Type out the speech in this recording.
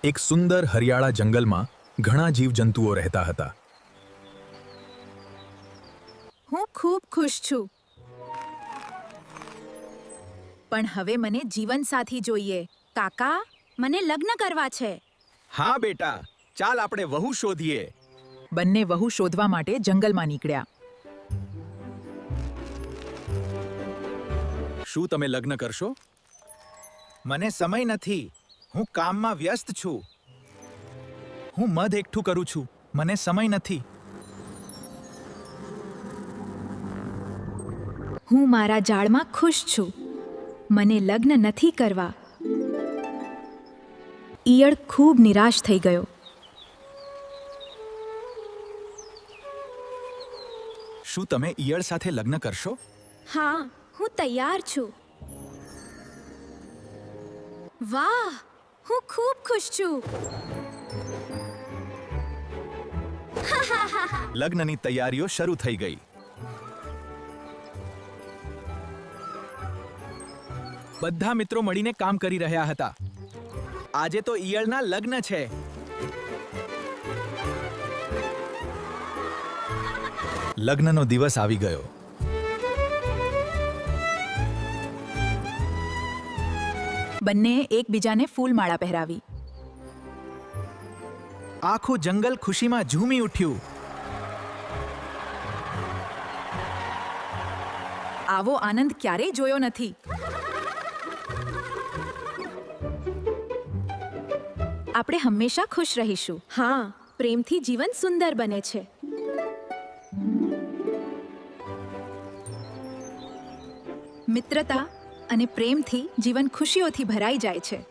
એક સુંદર હરિયાળા જંગલમાં ઘણા જીવજંતુઓ રહેતા હતા. હું ખૂબ ખુશ છું. પણ હવે મને જીવનસાથી જોઈએ. કાકા, મને લગ્ન કરવા છે. હા બેટા, ચાલ આપણે વહુ શોધીએ. બંને વહુ શોધવા માટે જંગલમાં નીકળ્યા. શું તમે લગ્ન કરશો? મને સમય નથી. હું કામમાં વ્યસ્ત છું. હું મધ એકઠું કરું છું. મને સમય નથી. હું મારા જાળમાં ખુશ છું. મને લગ્ન નથી કરવા. ઈયળ ખૂબ નિરાશ થઈ ગયો. શું તમે ઈયળ સાથે લગ્ન કરશો? હા, હું તૈયાર છું. વાહ, હું ખૂબ ખુશ છું. લગ્નની તૈયારીઓ શરૂ થઈ ગઈ. બધા મિત્રો મળીને કામ કરી રહ્યા હતા. આજે તો ઈયળના લગ્ન છે. લગ્નનો દિવસ આવી ગયો. બંનેએ એકબીજાને ફૂલમાળા પહેરાવી. આખું જંગલ ખુશીમાં ઝૂમી ઉઠ્યું. આવો આનંદ ક્યારેય જોયો નથી. આપણે હંમેશા ખુશ રહીશું. હા, પ્રેમથી જીવન સુંદર બને છે. મિત્રતા અને પ્રેમથી જીવન ખુશીઓથી ભરાઈ જાય છે.